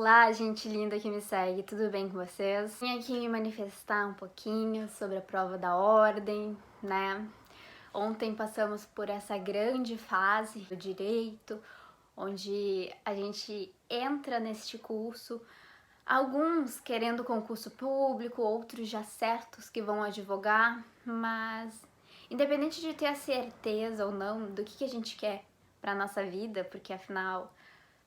Olá, gente linda que me segue, tudo bem com vocês? Vim aqui me manifestar um pouquinho sobre a prova da ordem, né? Ontem passamos por essa grande fase do direito, onde a gente entra neste curso, alguns querendo concurso público, outros já certos que vão advogar, mas independente de ter a certeza ou não do que a gente quer para nossa vida, porque afinal,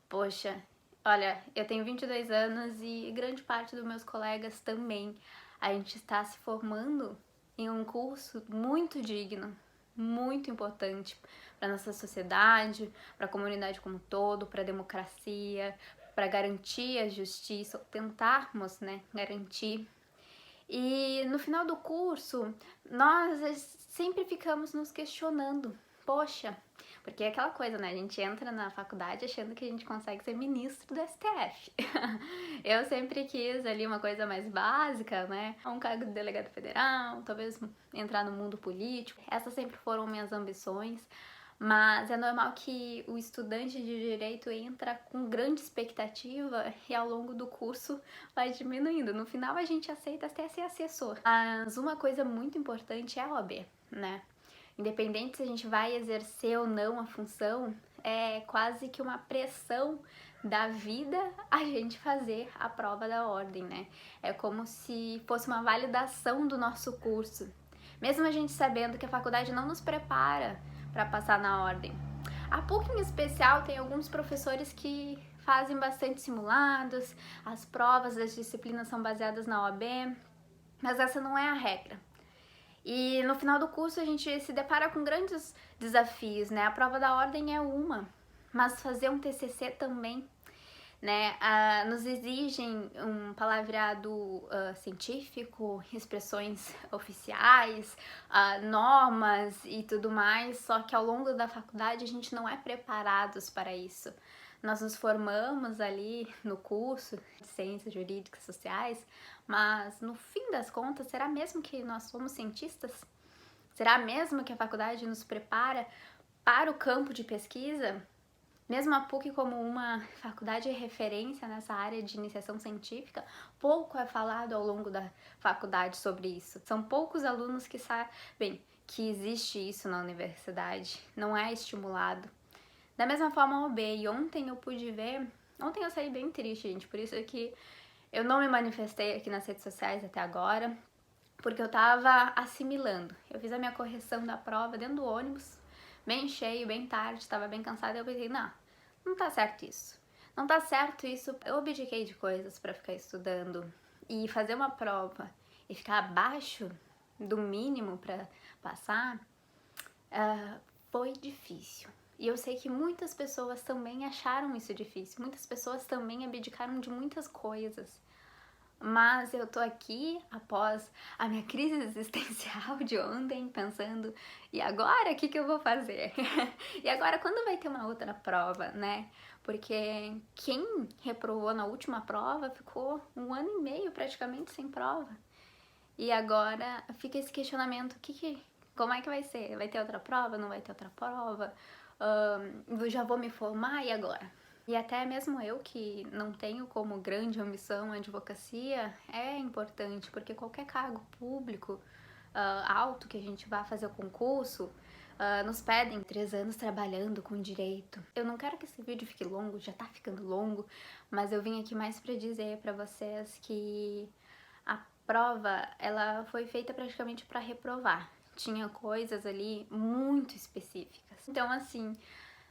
poxa, olha, eu tenho 22 anos e grande parte dos meus colegas também. A gente está se formando em um curso muito digno, muito importante para nossa sociedade, para a comunidade como um todo, para a democracia, para garantir a justiça, tentarmos, né, garantir. E no final do curso, nós sempre ficamos nos questionando, poxa, porque é aquela coisa, né? A gente entra na faculdade achando que a gente consegue ser ministro do STF. Eu sempre quis ali uma coisa mais básica, né? Um cargo de delegado federal, talvez entrar no mundo político. Essas sempre foram minhas ambições. Mas é normal que o estudante de direito entra com grande expectativa e ao longo do curso vai diminuindo. No final a gente aceita até ser assessor. Mas uma coisa muito importante é a OAB, né? Independente se a gente vai exercer ou não a função, é quase que uma pressão da vida a gente fazer a prova da ordem, né? É como se fosse uma validação do nosso curso. Mesmo a gente sabendo que a faculdade não nos prepara para passar na ordem. A PUC em especial tem alguns professores que fazem bastante simulados, as provas das disciplinas são baseadas na OAB, mas essa não é a regra. E no final do curso a gente se depara com grandes desafios, né? A prova da ordem é uma, mas fazer um TCC também, né? Nos exigem um palavreado científico, expressões oficiais, normas e tudo mais, só que ao longo da faculdade a gente não é preparados para isso. Nós nos formamos ali no curso de Ciências Jurídicas e Sociais, mas no fim das contas, será mesmo que nós somos cientistas? Será mesmo que a faculdade nos prepara para o campo de pesquisa? Mesmo a PUC como uma faculdade de referência nessa área de iniciação científica, pouco é falado ao longo da faculdade sobre isso. São poucos alunos que sabem que existe isso na universidade, não é estimulado. Da mesma forma a OAB, e ontem eu pude ver, ontem eu saí bem triste, gente, por isso que eu não me manifestei aqui nas redes sociais até agora, porque eu tava assimilando. Eu fiz a minha correção da prova dentro do ônibus, bem cheio, bem tarde, tava bem cansada, e eu pensei, não tá certo isso. Não tá certo isso. Eu abdiquei de coisas pra ficar estudando e fazer uma prova e ficar abaixo do mínimo pra passar, foi difícil. E eu sei que muitas pessoas também acharam isso difícil, muitas pessoas também abdicaram de muitas coisas. Mas eu tô aqui após a minha crise existencial de ontem, pensando, e agora o que eu vou fazer? E agora quando vai ter uma outra prova, né? Porque quem reprovou na última prova ficou 1 ano e meio praticamente sem prova. E agora fica esse questionamento, como é que vai ser? Vai ter outra prova? Não vai ter outra prova? Eu já vou me formar e agora? E até mesmo eu que não tenho como grande ambição a advocacia, é importante, porque qualquer cargo público alto que a gente vá fazer o concurso, nos pedem 3 anos trabalhando com direito. Eu não quero que esse vídeo fique longo, já tá ficando longo, mas eu vim aqui mais pra dizer pra vocês que a prova, ela foi feita praticamente pra reprovar. Tinha coisas ali muito específicas. Então, assim,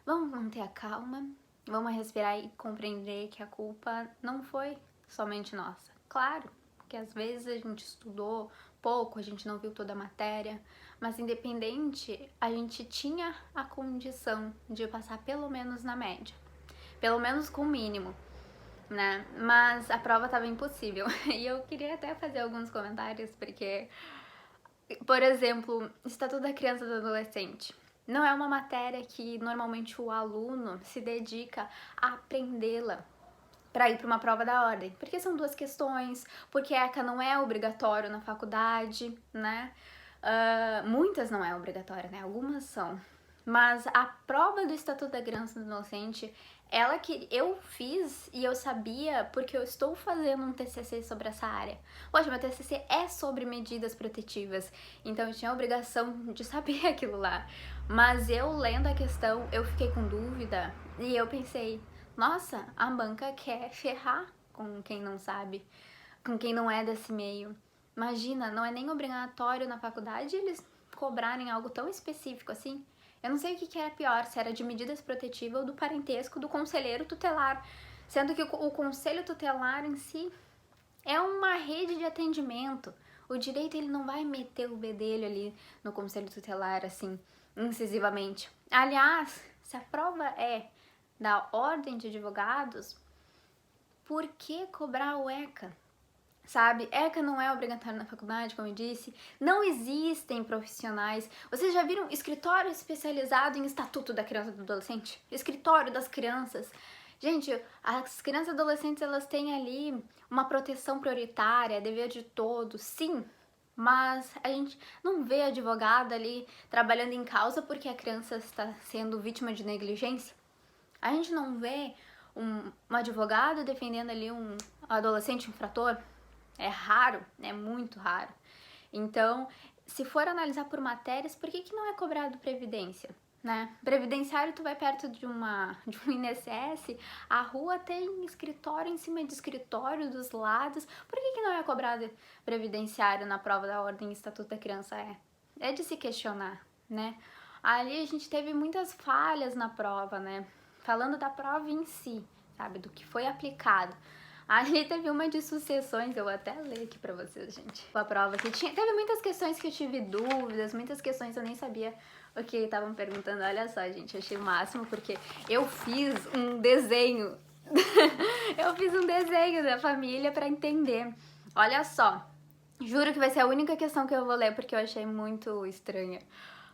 vamos manter a calma, vamos respirar e compreender que a culpa não foi somente nossa. Claro, que às vezes a gente estudou pouco, a gente não viu toda a matéria, mas independente, a gente tinha a condição de passar pelo menos na média, pelo menos com o mínimo, né? Mas a prova tava impossível. E eu queria até fazer alguns comentários, porque, por exemplo, Estatuto da Criança e do Adolescente não é uma matéria que normalmente o aluno se dedica a aprendê-la para ir para uma prova da ordem, porque são 2 questões, porque ECA não é obrigatório na faculdade, né? Muitas não é obrigatória, né? Algumas são. Mas a prova do Estatuto da Criança e do Adolescente, ela que eu fiz e eu sabia porque eu estou fazendo um TCC sobre essa área. Poxa, meu TCC é sobre medidas protetivas, então eu tinha a obrigação de saber aquilo lá. Mas eu lendo a questão, eu fiquei com dúvida e eu pensei, nossa, a banca quer ferrar com quem não sabe, com quem não é desse meio. Imagina, não é nem obrigatório na faculdade eles cobrarem algo tão específico assim. Eu não sei o que era pior, se era de medidas protetivas ou do parentesco do conselheiro tutelar, sendo que o conselho tutelar em si é uma rede de atendimento. O direito ele não vai meter o bedelho ali no conselho tutelar assim, incisivamente. Aliás, se a prova é da ordem de advogados, por que cobrar o ECA? Sabe, ECA não é obrigatório na faculdade, como eu disse, não existem profissionais. Vocês já viram escritório especializado em Estatuto da Criança e do Adolescente? Escritório das crianças. Gente, as crianças e adolescentes, elas têm ali uma proteção prioritária, dever de todos, sim, mas a gente não vê advogada ali trabalhando em causa porque a criança está sendo vítima de negligência. A gente não vê um advogado defendendo ali um adolescente infrator. É raro, é muito raro. Então, se for analisar por matérias, por que não é cobrado previdência? Né? Previdenciário, tu vai perto de um INSS, a rua tem escritório em cima de escritório dos lados. Por que não é cobrado previdenciário na prova da ordem e Estatuto da Criança? É de se questionar, né? Ali a gente teve muitas falhas na prova, né? Falando da prova em si, sabe? Do que foi aplicado. Ali teve uma de sucessões, eu vou até ler aqui pra vocês, gente. A prova que teve muitas questões que eu tive dúvidas, muitas questões eu nem sabia o que estavam perguntando. Olha só, gente, eu achei o máximo porque eu fiz um desenho. Eu fiz um desenho da família pra entender. Olha só, juro que vai ser a única questão que eu vou ler porque eu achei muito estranha.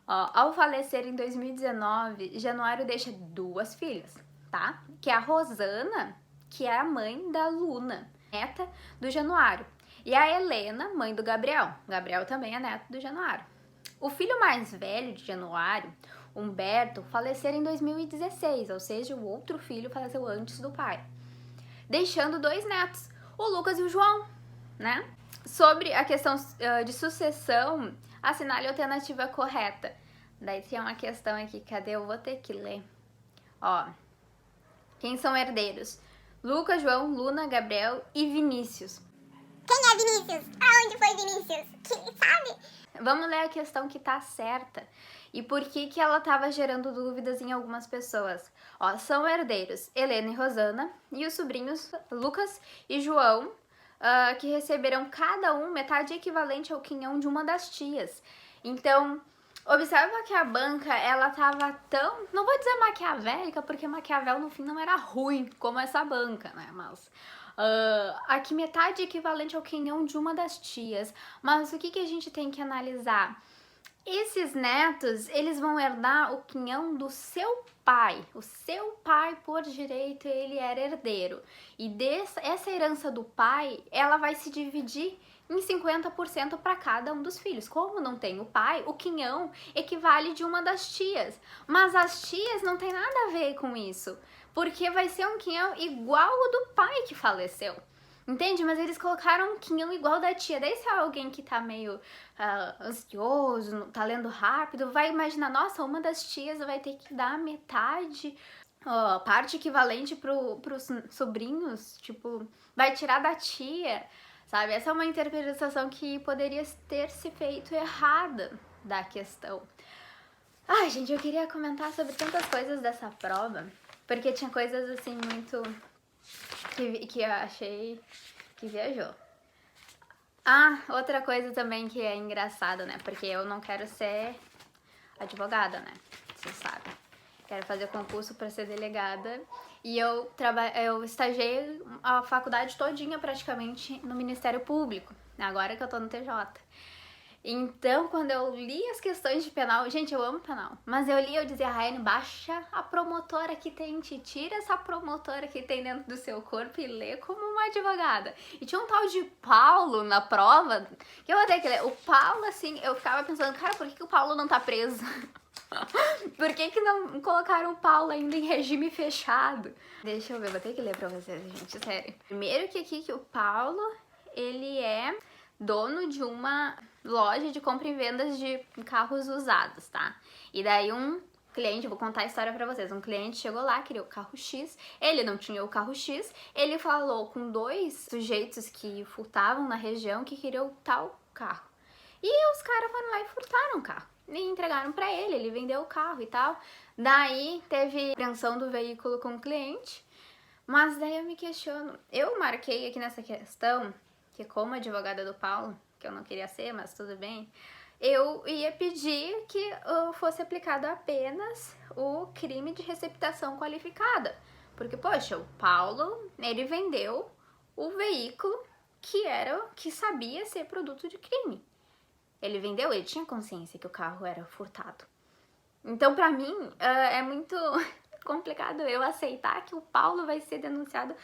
Ó, ao falecer em 2019, Januário deixa 2 filhas, tá? Que é a Rosana, que é a mãe da Luna, neta do Januário. E a Helena, mãe do Gabriel. Gabriel também é neto do Januário. O filho mais velho de Januário, Humberto, faleceu em 2016, ou seja, o outro filho faleceu antes do pai. Deixando 2 netos, o Lucas e o João, né? Sobre a questão de sucessão, assinale a alternativa correta. Daí tem uma questão aqui, cadê? Eu vou ter que ler. Ó, quem são herdeiros? Lucas, João, Luna, Gabriel e Vinícius. Quem é Vinícius? Aonde foi Vinícius? Quem sabe? Vamos ler a questão que tá certa e por que ela tava gerando dúvidas em algumas pessoas. Ó, são herdeiros Helena e Rosana e os sobrinhos Lucas e João, que receberão cada um metade equivalente ao quinhão de uma das tias. Então, observa que a banca, ela tava tão, não vou dizer maquiavélica, porque Maquiavel no fim não era ruim como essa banca, né, mas aqui metade equivalente ao quinhão de uma das tias. Mas o que a gente tem que analisar? Esses netos, eles vão herdar o quinhão do seu pai. O seu pai, por direito, ele era herdeiro. E essa herança do pai, ela vai se dividir em 50% para cada um dos filhos. Como não tem o pai, o quinhão equivale de uma das tias. Mas as tias não tem nada a ver com isso, porque vai ser um quinhão igual ao do pai que faleceu. Entende? Mas eles colocaram um quinhão igual da tia. Daí se é alguém que tá meio ansioso, tá lendo rápido, vai imaginar, nossa, uma das tias vai ter que dar metade, parte equivalente pros sobrinhos, tipo, vai tirar da tia, sabe? Essa é uma interpretação que poderia ter se feito errada da questão. Ai, gente, eu queria comentar sobre tantas coisas dessa prova, porque tinha coisas assim muito que eu achei que viajou. Ah, outra coisa também que é engraçada, né? Porque eu não quero ser advogada, né? Vocês sabem. Quero fazer concurso para ser delegada. E eu estagiei a faculdade todinha praticamente no Ministério Público, agora que eu tô no TJ. Então, quando eu li as questões de penal, gente, eu amo penal, mas eu li, eu dizia, Raiane, baixa a promotora que tem, tira essa promotora que tem dentro do seu corpo e lê como uma advogada. E tinha um tal de Paulo na prova, que eu vou ter que ler. O Paulo, assim, eu ficava pensando, cara, por que o Paulo não tá preso? Por que não colocaram o Paulo ainda em regime fechado? Deixa eu ver, vou ter que ler pra vocês, gente, sério. Primeiro que aqui que o Paulo, ele é dono de uma loja de compra e vendas de carros usados, tá? E daí um cliente, vou contar a história pra vocês, um cliente chegou lá, queria o carro X, ele não tinha o carro X, ele falou com 2 sujeitos que furtavam na região que queriam o tal carro. E os caras foram lá e furtaram o carro. E entregaram pra ele vendeu o carro e tal. Daí teve apreensão do veículo com o cliente. Mas daí eu me questiono. Eu marquei aqui nessa questão, que como advogada do Paulo, que eu não queria ser, mas tudo bem, eu ia pedir que fosse aplicado apenas o crime de receptação qualificada. Porque, poxa, o Paulo, ele vendeu o veículo que sabia ser produto de crime. Ele vendeu, ele tinha consciência que o carro era furtado. Então, pra mim, é muito complicado eu aceitar que o Paulo vai ser denunciado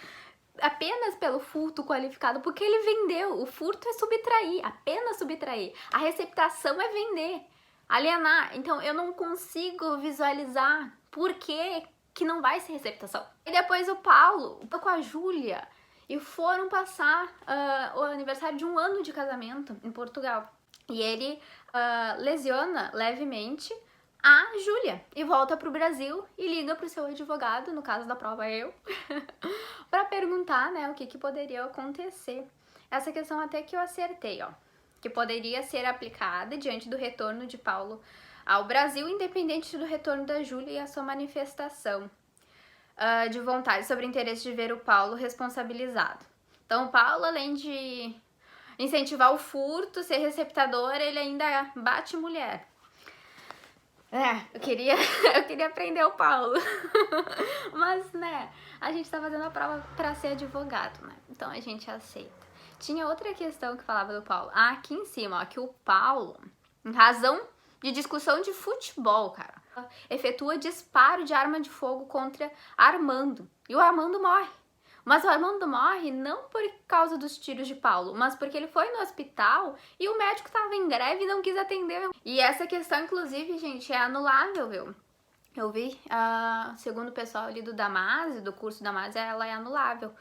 apenas pelo furto qualificado, porque ele vendeu. O furto é subtrair, apenas subtrair. A receptação é vender, alienar. Então, eu não consigo visualizar por que não vai ser receptação. E depois o Paulo foi com a Júlia e foram passar o aniversário de 1 ano de casamento em Portugal. E ele lesiona levemente a Júlia e volta pro Brasil e liga pro seu advogado, no caso da prova eu, pra perguntar, né, o que poderia acontecer. Essa questão até que eu acertei, ó, que poderia ser aplicada diante do retorno de Paulo ao Brasil, independente do retorno da Júlia e a sua manifestação de vontade sobre o interesse de ver o Paulo responsabilizado. Então, o Paulo, além de incentivar o furto, ser receptador, ele ainda bate mulher. Eu queria prender o Paulo. Mas, né, a gente tá fazendo a prova pra ser advogado, né? Então a gente aceita. Tinha outra questão que falava do Paulo. Aqui em cima, ó, que o Paulo, em razão de discussão de futebol, cara, efetua disparo de arma de fogo contra Armando. E o Armando morre. Mas o Armando morre não por causa dos tiros de Paulo, mas porque ele foi no hospital e o médico tava em greve e não quis atender. E essa questão, inclusive, gente, é anulável, viu? Eu vi, segundo o pessoal ali do Damásio, do curso Damásio, ela é anulável,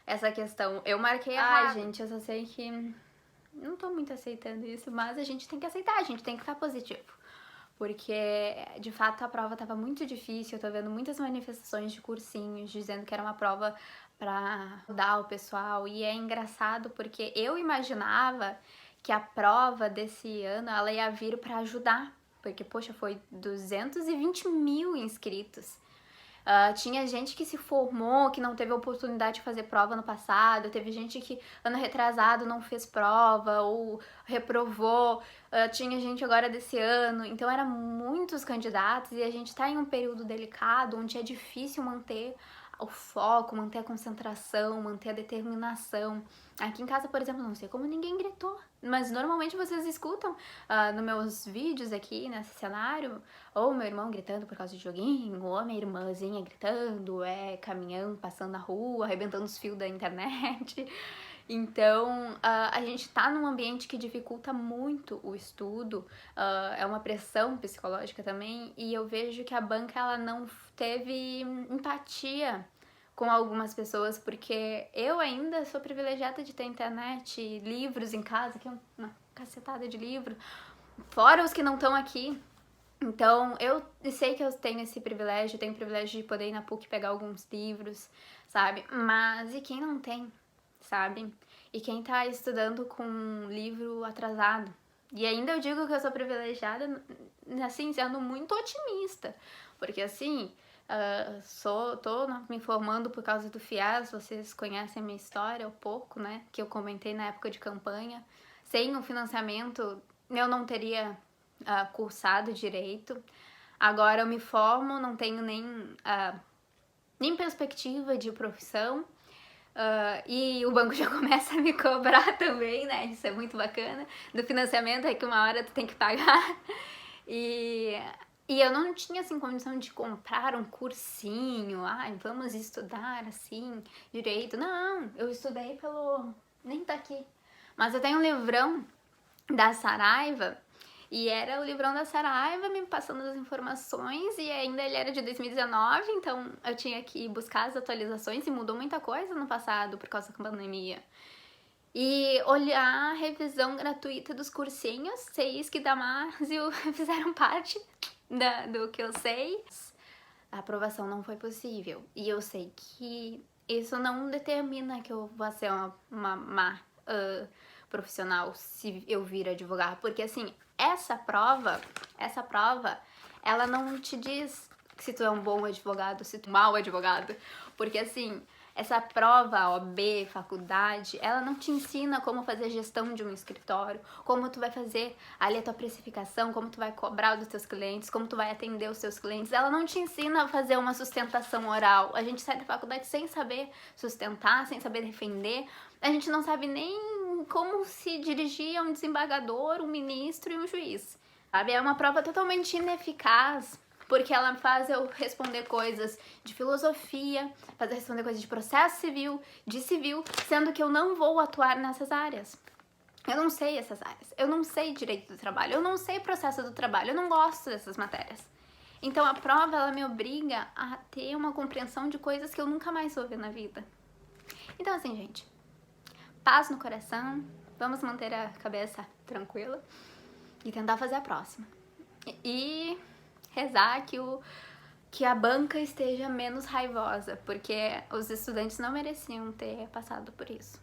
essa questão. Eu marquei errado. Gente, eu só sei que não tô muito aceitando isso, mas a gente tem que aceitar, a gente tem que estar positivo. Porque, de fato, a prova tava muito difícil, eu tô vendo muitas manifestações de cursinhos dizendo que era uma prova pra ajudar o pessoal, e é engraçado porque eu imaginava que a prova desse ano, ela ia vir pra ajudar, porque, poxa, foi 220 mil inscritos. Tinha gente que se formou, que não teve a oportunidade de fazer prova no passado, teve gente que ano retrasado não fez prova ou reprovou, tinha gente agora desse ano, então eram muitos candidatos e a gente tá em um período delicado onde é difícil manter o foco, manter a concentração, manter a determinação. Aqui em casa, por exemplo, não sei como ninguém gritou, mas normalmente vocês escutam nos meus vídeos aqui nesse cenário, ou meu irmão gritando por causa de joguinho, ou a minha irmãzinha gritando, caminhão passando na rua, arrebentando os fios da internet. Então, a gente tá num ambiente que dificulta muito o estudo, é uma pressão psicológica também, e eu vejo que a banca, ela não teve empatia com algumas pessoas, porque eu ainda sou privilegiada de ter internet, livros em casa, que é uma cacetada de livro, fora os que não estão aqui. Então, eu sei que eu tenho esse privilégio, tenho o privilégio de poder ir na PUC pegar alguns livros, sabe? Mas e quem não tem, sabe? E quem tá estudando com um livro atrasado? E ainda eu digo que eu sou privilegiada, assim, sendo muito otimista, porque assim, tô me formando por causa do FIES, vocês conhecem a minha história um pouco, né? Que eu comentei na época de campanha. Sem o financiamento, eu não teria cursado direito. Agora eu me formo, não tenho nem perspectiva de profissão. E o banco já começa a me cobrar também, né? Isso é muito bacana. Do financiamento é que uma hora tu tem que pagar. E eu não tinha, assim, condição de comprar um cursinho. Vamos estudar, assim, direito. Não, eu estudei nem tá aqui. Mas eu tenho um livrão da Saraiva. E era o livrão da Saraiva me passando as informações, e ainda ele era de 2019, então eu tinha que buscar as atualizações, e mudou muita coisa no passado por causa da pandemia. E olhar a revisão gratuita dos cursinhos, CEISC que Damásio fizeram parte do que eu sei. A aprovação não foi possível. E eu sei que isso não determina que eu vou ser uma má profissional se eu vir advogar. Porque assim, essa prova, ela não te diz se tu é um bom advogado, se tu é um mau advogado. Porque assim, essa prova, OAB, faculdade, ela não te ensina como fazer gestão de um escritório, como tu vai fazer ali a tua precificação, como tu vai cobrar dos teus clientes, como tu vai atender os teus clientes. Ela não te ensina a fazer uma sustentação oral. A gente sai da faculdade sem saber sustentar, sem saber defender. A gente não sabe nem como se dirigir a um desembargador, um ministro e um juiz. Sabe? É uma prova totalmente ineficaz, porque ela faz eu responder coisas de filosofia, faz eu responder coisas de processo civil, de civil, sendo que eu não vou atuar nessas áreas. Eu não sei essas áreas, eu não sei direito do trabalho, eu não sei processo do trabalho, eu não gosto dessas matérias. Então a prova, ela me obriga a ter uma compreensão de coisas que eu nunca mais vou ver na vida. Então assim, gente, paz no coração, vamos manter a cabeça tranquila e tentar fazer a próxima. E rezar que a banca esteja menos raivosa, porque os estudantes não mereciam ter passado por isso.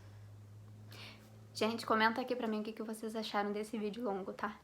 Gente, comenta aqui pra mim o que vocês acharam desse vídeo longo, tá?